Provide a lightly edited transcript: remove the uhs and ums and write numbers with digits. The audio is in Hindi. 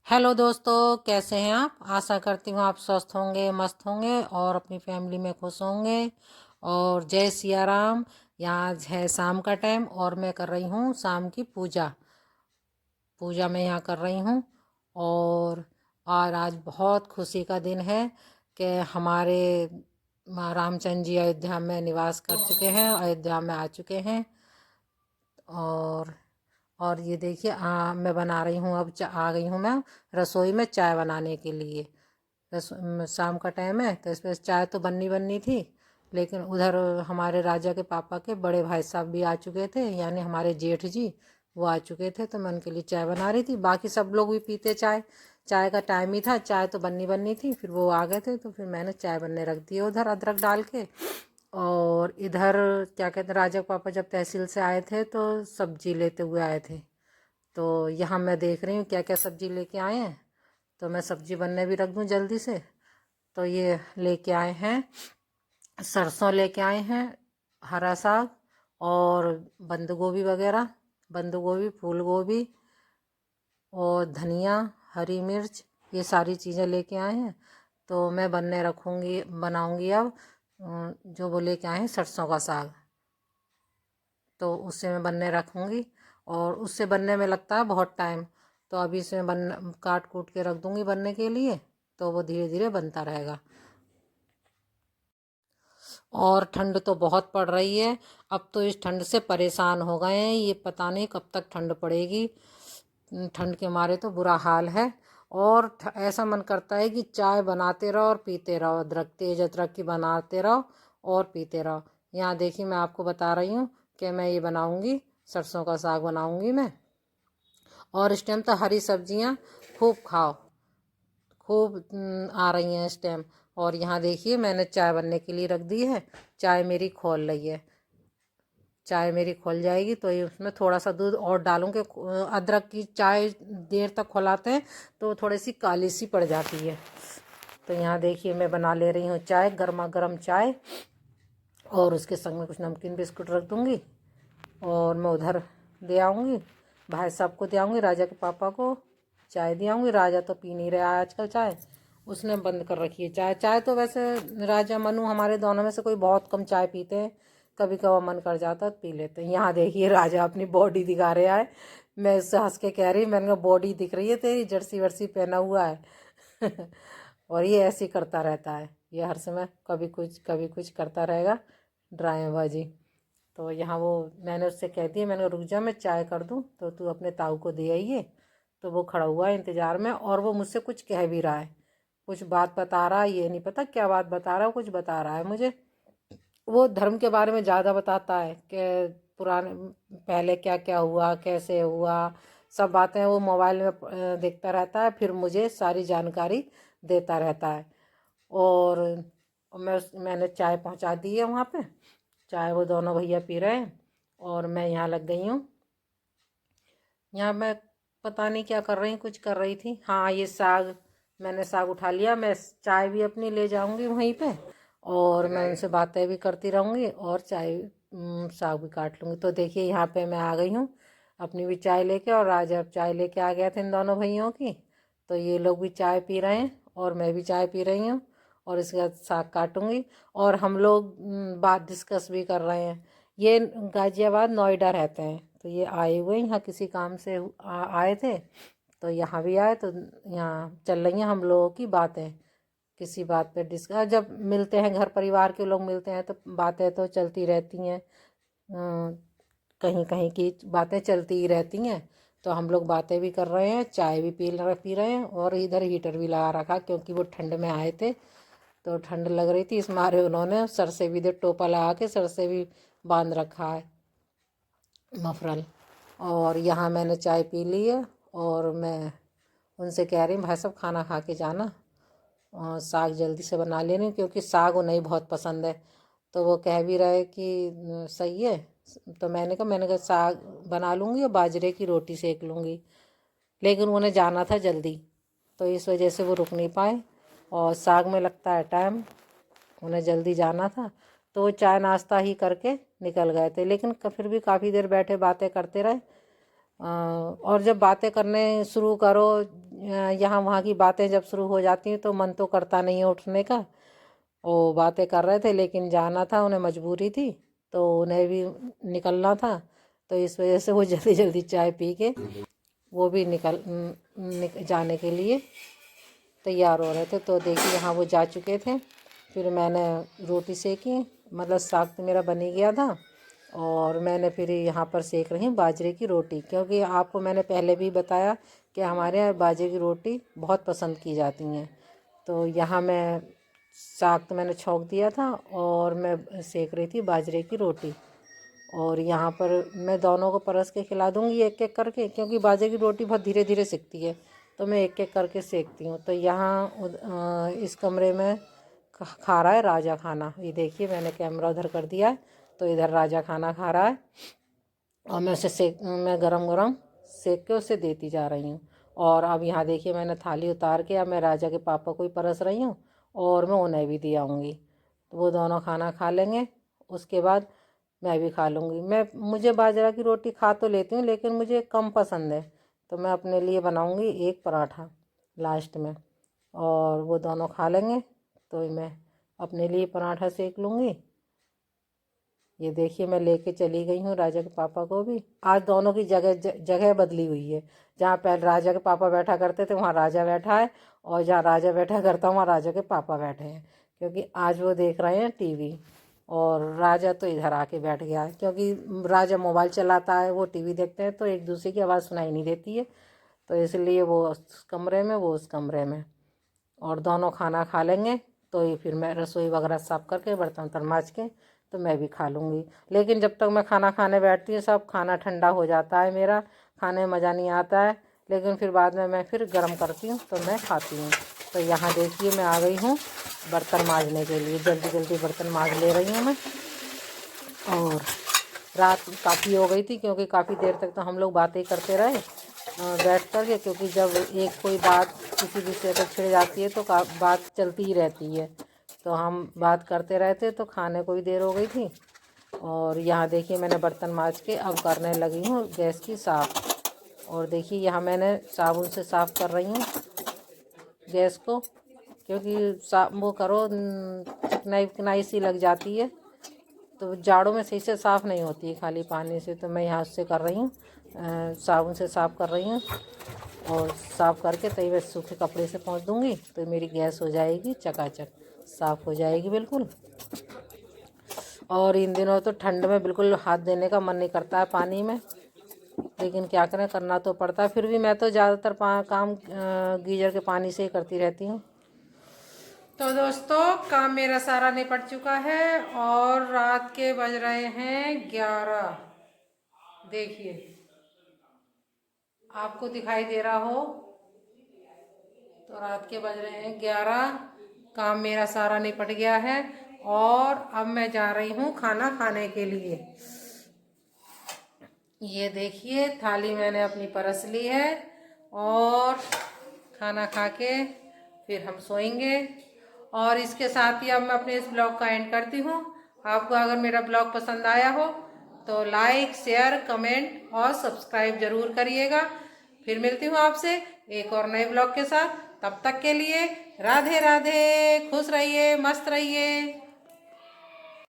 हेलो दोस्तों, कैसे हैं आप। आशा करती हूँ आप स्वस्थ होंगे, मस्त होंगे और अपनी फैमिली में खुश होंगे। और जय सिया राम। यहाँ है शाम का टाइम और मैं कर रही हूँ शाम की पूजा। पूजा मैं यहाँ कर रही हूँ। और आज बहुत खुशी का दिन है कि हमारे रामचंद्र जी अयोध्या में निवास कर चुके हैं, अयोध्या में आ चुके हैं। और और ये देखिए, मैं बना रही हूँ। अब आ गई हूँ मैं रसोई में चाय बनाने के लिए। शाम का टाइम है तो इसमें चाय तो बननी बननी थी, लेकिन उधर हमारे राजा के पापा के बड़े भाई साहब भी आ चुके थे, यानी हमारे जेठ जी वो आ चुके थे। तो मैं उनके लिए चाय बना रही थी। बाकी सब लोग भी पीते चाय। चाय का टाइम ही था, चाय तो बननी बननी थी। फिर वो आ गए थे तो फिर मैंने चाय बनने रख दी उधर अदरक डाल के। और इधर क्या कहते हैं, राजा के पापा जब तहसील से आए थे तो सब्जी लेते हुए आए थे। तो यहाँ मैं देख रही हूँ क्या क्या सब्जी लेके आए हैं, तो मैं सब्जी बनने भी रख दूँ जल्दी से। तो ये लेके आए हैं, सरसों लेके आए हैं, हरा साग और बंद गोभी वगैरह, बंद गोभी, फूल गोभी और धनिया, हरी मिर्च, ये सारी चीज़ें लेके आए हैं। तो मैं बनने रखूँगी, बनाऊँगी अब। जो वो लेके आए हैं सरसों का साग, तो उससे मैं बनने रखूँगी। और उससे बनने में लगता है बहुत टाइम। तो अभी से मैं बन काट कूट के रख दूँगी बनने के लिए, तो वो धीरे धीरे बनता रहेगा। और ठंड तो बहुत पड़ रही है। अब तो इस ठंड से परेशान हो गए हैं, ये पता नहीं कब तक ठंड पड़ेगी। ठंड के मारे तो बुरा हाल है। और ऐसा मन करता है कि चाय बनाते रहो और पीते रहो, अदरक तेज अदरक की बनाते रहो और पीते रहो। यहाँ देखिए, मैं आपको बता रही हूँ कि मैं ये बनाऊँगी, सरसों का साग बनाऊँगी मैं। और इस टाइम तो हरी सब्जियाँ खूब खाओ, खूब आ रही हैं इस टाइम। और यहाँ देखिए, मैंने चाय बनने के लिए रख दी है। चाय मेरी खोल रही है। चाय मेरी खोल जाएगी तो ये उसमें थोड़ा सा दूध और डालूंगे। अदरक की चाय देर तक खौलाते हैं तो थोड़ी सी काली सी पड़ जाती है। तो यहाँ देखिए, मैं बना ले रही हूँ चाय, गर्मा गर्म चाय। और उसके संग में कुछ नमकीन बिस्कुट रख दूँगी। और मैं उधर दे आऊँगी, भाई साहब को दे आऊँगी, राजा के पापा को चाय दे आऊँगी। राजा तो पी नहीं रहा है आजकल चाय, उसने बंद कर रखी है चाय। चाय तो वैसे राजा मनु हमारे दोनों में से कोई बहुत कम चाय पीते हैं, कभी कभार मन कर जाता है तो पी लेते हैं। यहाँ देखिए, राजा अपनी बॉडी दिखा रहा है। मैं उससे हंस के कह रही, मैंने कहा बॉडी दिख रही है तेरी, जर्सी वर्सी पहना हुआ है। और ये ऐसे ही करता रहता है, ये हर समय कभी कुछ करता रहेगा, ड्रामेबाजी। तो यहाँ वो मैंने उससे कह दिया, मैंने कहा रुक जा मैं चाय कर दूँ तो तू अपने ताऊ को दे आइए। तो वो खड़ा हुआ है इंतज़ार में, और वो मुझसे कुछ कह भी रहा है, कुछ बात बता रहा है। ये नहीं पता क्या बात बता रहा है, कुछ बता रहा है मुझे। वो धर्म के बारे में ज़्यादा बताता है कि पुराने पहले क्या क्या हुआ, कैसे हुआ, सब बातें वो मोबाइल में देखता रहता है, फिर मुझे सारी जानकारी देता रहता है। और मैंने चाय पहुंचा दी है वहाँ पे। चाय वो दोनों भैया पी रहे हैं और मैं यहाँ लग गई हूँ। यहाँ मैं पता नहीं क्या कर रही, कुछ कर रही थी। हाँ, ये साग, मैंने साग उठा लिया। मैं चाय भी अपनी ले जाऊंगी वहीं पे, और मैं उनसे बातें भी करती रहूंगी और चाय साग भी काट लूँगी। तो देखिए, यहाँ पे मैं आ गई हूँ अपनी भी चाय लेके, और राजा अब चाय लेके आ गया था इन दोनों भैयों की। तो ये लोग भी चाय पी रहे हैं और मैं भी चाय पी रही हूँ। और इसके बाद साग काटूंगी। और हम लोग बात डिस्कस भी कर रहे हैं। ये गाजियाबाद नोएडा रहते हैं, तो ये आए हुए यहाँ किसी काम से आए थे, तो यहाँ भी आए। तो यहाँ चल रही हैं हम लोगों की बातें, किसी बात पे डिस्कस। जब मिलते हैं, घर परिवार के लोग मिलते हैं, तो बातें तो चलती रहती हैं। कहीं कहीं की बातें चलती ही रहती हैं। तो हम लोग बातें भी कर रहे हैं, चाय भी पी रहे हैं, और इधर हीटर भी लगा रखा क्योंकि वो ठंड में आए थे तो ठंड लग रही थी। इस मारे उन्होंने सर से भी टोपा लगा के सर से भी बांध रखा है मफरल। और यहाँ मैंने चाय पी ली है, और मैं उनसे कह रही हूँ भाई साहब खाना खा के जाना, और साग जल्दी से बना ले रही हूँ क्योंकि साग उन्हें बहुत पसंद है। तो वो कह भी रहे कि सही है। तो मैंने कहा साग बना लूँगी और बाजरे की रोटी सेक लूँगी। लेकिन उन्हें जाना था जल्दी, तो इस वजह से वो रुक नहीं पाए। और साग में लगता है टाइम, उन्हें जल्दी जाना था, तो वो चाय नाश्ता ही करके निकल गए थे। लेकिन फिर भी काफ़ी देर बैठे बातें करते रहे। और जब बातें करने शुरू करो, यहाँ वहाँ की बातें जब शुरू हो जाती हैं तो मन तो करता नहीं है उठने का। वो बातें कर रहे थे लेकिन जाना था, उन्हें मजबूरी थी तो उन्हें भी निकलना था, तो इस वजह से वो जल्दी जल्दी चाय पी के वो भी जाने के लिए तैयार हो रहे थे। तो देखिए यहाँ वो जा चुके थे। फिर मैंने रोटी सेकी, मतलब साग तो मेरा बन ही गया था, और मैंने फिर यहाँ पर सेक रही हूँ बाजरे की रोटी, क्योंकि आपको मैंने पहले भी बताया कि हमारे यहाँ बाजरे की रोटी बहुत पसंद की जाती हैं। तो यहाँ मैं साग तो मैंने छौंक दिया था और मैं सेक रही थी बाजरे की रोटी। और यहाँ पर मैं दोनों को परस के खिला दूँगी एक एक करके, क्योंकि बाजरे की रोटी बहुत धीरे धीरे सिकती है, तो मैं एक एक करके सेकती हूँ। तो यहाँ इस कमरे में खा रहा है राजा खाना। ये देखिए मैंने कैमरा उधर कर दिया है, तो इधर राजा खाना खा रहा है और मैं गरम गरम सेक के उसे देती जा रही हूँ। और अब यहाँ देखिए मैंने थाली उतार के अब मैं राजा के पापा को ही परस रही हूँ और मैं उन्हें भी दे आऊँगी, तो वो दोनों खाना खा लेंगे। उसके बाद मैं भी खा लूँगी। मुझे बाजरा की रोटी खा तो लेती हूँ लेकिन मुझे कम पसंद है, तो मैं अपने लिए बनाऊँगी एक पराठा लास्ट में, और वो दोनों खा लेंगे तो मैं अपने लिए पराठा सेक लूँगी। ये देखिए मैं लेके चली गई हूँ राजा के पापा को भी। आज दोनों की जगह बदली हुई है। जहाँ पहले राजा के पापा बैठा करते थे वहाँ राजा बैठा है, और जहाँ राजा बैठा करता वहाँ राजा के पापा बैठे हैं, क्योंकि आज वो देख रहे हैं टीवी। और राजा तो इधर आके बैठ गया है, क्योंकि राजा मोबाइल चलाता है, वो टीवी देखते हैं, तो एक दूसरे की आवाज़ सुनाई नहीं देती है, तो इसलिए वो उस कमरे में, वो उस कमरे में। और दोनों खाना खा लेंगे तो ये फिर मैं रसोई वगैरह साफ़ करके बर्तन वर्तन माँज के तो मैं भी खा लूँगी। लेकिन जब तक मैं खाना खाने बैठती हूँ सब खाना ठंडा हो जाता है, मेरा खाने में मज़ा नहीं आता है, लेकिन फिर बाद में मैं फिर गर्म करती हूँ तो मैं खाती हूँ। तो यहाँ देखिए मैं आ गई हूँ बर्तन मांजने के लिए, जल्दी जल्दी बर्तन मांज ले रही हूँ मैं। और रात काफ़ी हो गई थी, क्योंकि काफ़ी देर तक तो हम लोग बातें करते रहे बैठ कर के, क्योंकि जब एक कोई बात किसी विषय पर छिड़ जाती है तो बात चलती ही रहती है, तो हम बात करते रहते, तो खाने को भी देर हो गई थी। और यहाँ देखिए मैंने बर्तन मांज के अब करने लगी हूँ गैस की साफ़। और देखिए यहाँ मैंने साबुन से साफ़ कर रही हूँ गैस को, क्योंकि वो करो चिकनाई विकनाई सी लग जाती है, तो जाड़ों में सही से साफ़ नहीं होती है खाली पानी से। तो मैं यहाँ से कर रही हूँ साबुन से साफ़ कर रही हूँ, और साफ़ करके तभी मैं सूखे कपड़े से पोंछ दूँगी तो मेरी गैस हो जाएगी चकाचक, साफ़ हो जाएगी बिल्कुल। और इन दिनों तो ठंड में बिल्कुल हाथ देने का मन नहीं करता है पानी में, लेकिन क्या करें, करना तो पड़ता है। फिर भी मैं तो ज़्यादातर काम गीजर के पानी से ही करती रहती हूँ। तो दोस्तों काम मेरा सारा निपट चुका है और रात के बज रहे हैं 11। देखिए आपको दिखाई दे रहा हो तो रात के बज रहे हैं 11। काम मेरा सारा निपट गया है और अब मैं जा रही हूँ खाना खाने के लिए। ये देखिए थाली मैंने अपनी परस ली है और खाना खा के फिर हम सोएंगे। और इसके साथ ही अब मैं अपने इस ब्लॉग का एंड करती हूँ। आपको अगर मेरा ब्लॉग पसंद आया हो तो लाइक शेयर कमेंट और सब्सक्राइब ज़रूर करिएगा। फिर मिलती हूँ आपसे एक और नए ब्लॉग के साथ। तब तक के लिए राधे राधे, खुश रहिए, मस्त रहिए।